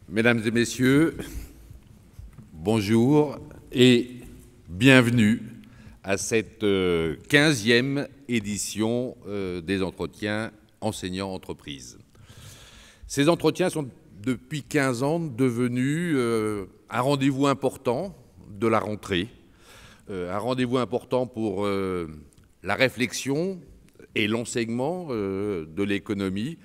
Mesdames et messieurs, bonjour et bienvenue à cette 15e édition des entretiens enseignants-entreprises. Ces entretiens sont depuis 15 ans devenus un rendez-vous important de la rentrée, un rendez-vous important pour la réflexion et l'enseignement de l'économie,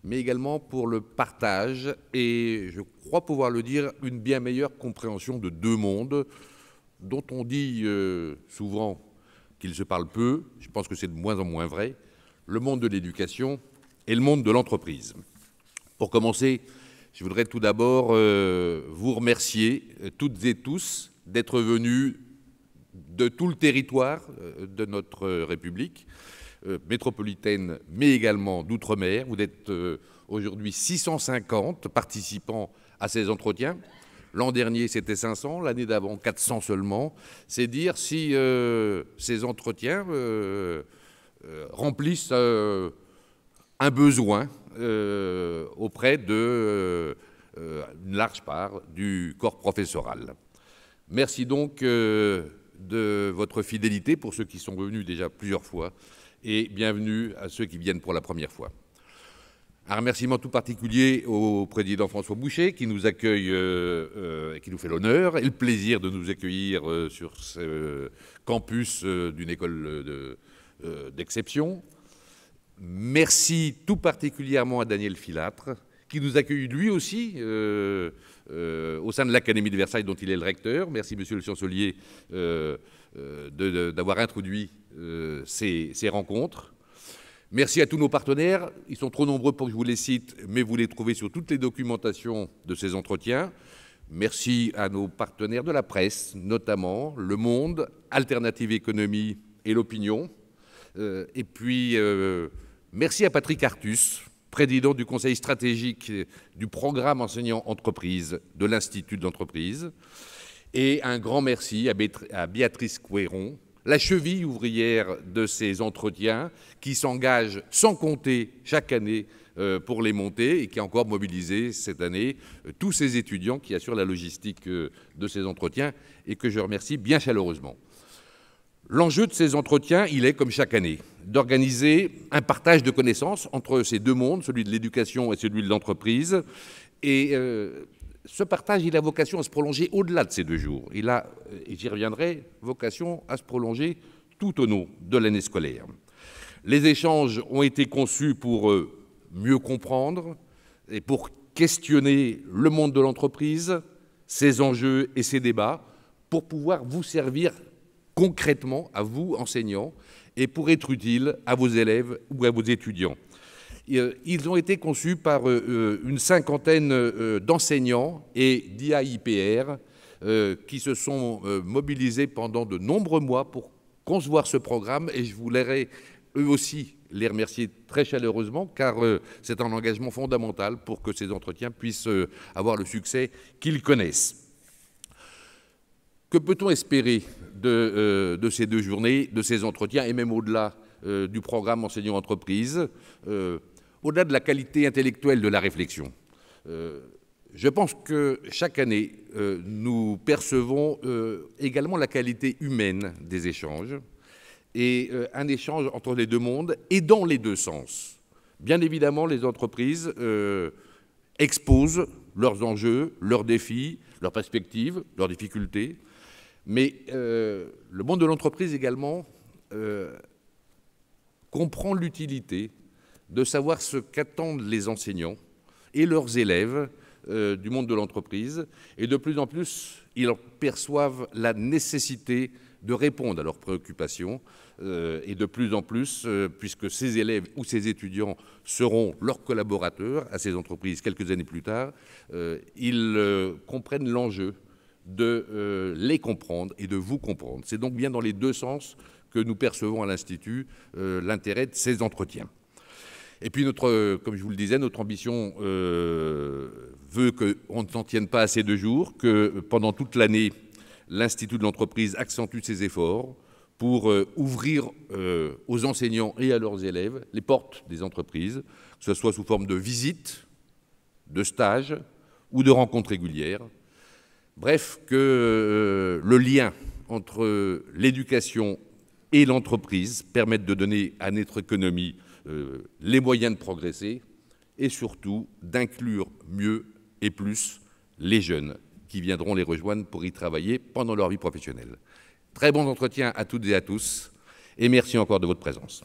mais également pour le partage et, je crois pouvoir le dire, une bien meilleure compréhension de deux mondes dont on dit souvent qu'ils se parlent peu. Je pense que c'est de moins en moins vrai, le monde de l'éducation et le monde de l'entreprise. Pour commencer, je voudrais tout d'abord vous remercier toutes et tous d'être venus de tout le territoire de notre République métropolitaine, mais également d'outre-mer. Vous êtes aujourd'hui 650 participants à ces entretiens. L'an dernier, c'était 500, l'année d'avant, 400 seulement. C'est dire si ces entretiens remplissent un besoin auprès d'une large part du corps professoral. Merci donc de votre fidélité pour ceux qui sont venus déjà plusieurs fois et bienvenue à ceux qui viennent pour la première fois. Un remerciement tout particulier au président François Boucher qui nous accueille et qui nous fait l'honneur et le plaisir de nous accueillir sur ce campus d'une école d'exception. Merci tout particulièrement à Daniel Filâtre qui nous accueille lui aussi au sein de l'Académie de Versailles dont il est le recteur. Merci monsieur le chancelier d'avoir introduit ces rencontres. Merci à tous nos partenaires. Ils sont trop nombreux pour que je vous les cite, mais vous les trouvez sur toutes les documentations de ces entretiens. Merci à nos partenaires de la presse, notamment Le Monde, Alternative Économie et L'Opinion. Et puis, merci à Patrick Artus, président du conseil stratégique du programme enseignant entreprise de l'Institut de l'entreprise. Et un grand merci à Béatrice Couéron, la cheville ouvrière de ces entretiens, qui s'engage sans compter chaque année pour les monter et qui a encore mobilisé cette année tous ces étudiants qui assurent la logistique de ces entretiens et que je remercie bien chaleureusement. L'enjeu de ces entretiens, il est, comme chaque année, d'organiser un partage de connaissances entre ces deux mondes, celui de l'éducation et celui de l'entreprise. Et ce partage, il a vocation à se prolonger au-delà de ces 2 jours. Il a, et j'y reviendrai, vocation à se prolonger tout au long de l'année scolaire. Les échanges ont été conçus pour mieux comprendre et pour questionner le monde de l'entreprise, ses enjeux et ses débats, pour pouvoir vous servir concrètement à vous, enseignants, et pour être utiles à vos élèves ou à vos étudiants. Ils ont été conçus par une cinquantaine d'enseignants et d'IAIPR qui se sont mobilisés pendant de nombreux mois pour concevoir ce programme, et je voudrais eux aussi les remercier très chaleureusement, car c'est un engagement fondamental pour que ces entretiens puissent avoir le succès qu'ils connaissent. Que peut-on espérer de ces 2 journées, de ces entretiens, et même au-delà du programme enseignant-entreprise, au-delà de la qualité intellectuelle de la réflexion? Je pense que chaque année, nous percevons également la qualité humaine des échanges, et un échange entre les deux mondes et dans les deux sens. Bien évidemment, les entreprises exposent leurs enjeux, leurs défis, leurs perspectives, leurs difficultés, mais le monde de l'entreprise également comprend l'utilité de savoir ce qu'attendent les enseignants et leurs élèves du monde de l'entreprise, et de plus en plus, ils perçoivent la nécessité de répondre à leurs préoccupations, et de plus en plus, puisque ces élèves ou ces étudiants seront leurs collaborateurs à ces entreprises quelques années plus tard, ils comprennent l'enjeu de les comprendre et de vous comprendre. C'est donc bien dans les 2 sens que nous percevons à l'Institut l'intérêt de ces entretiens. Et puis, comme je vous le disais, notre ambition veut qu'on ne s'en tienne pas à ces 2 jours, que pendant toute l'année, l'Institut de l'entreprise accentue ses efforts pour ouvrir aux enseignants et à leurs élèves les portes des entreprises, que ce soit sous forme de visites, de stages, ou de rencontres régulières. Bref, que le lien entre l'éducation et l'entreprise permette de donner à notre économie les moyens de progresser et surtout d'inclure mieux et plus les jeunes qui viendront les rejoindre pour y travailler pendant leur vie professionnelle. Très bon entretien à toutes et à tous, et merci encore de votre présence.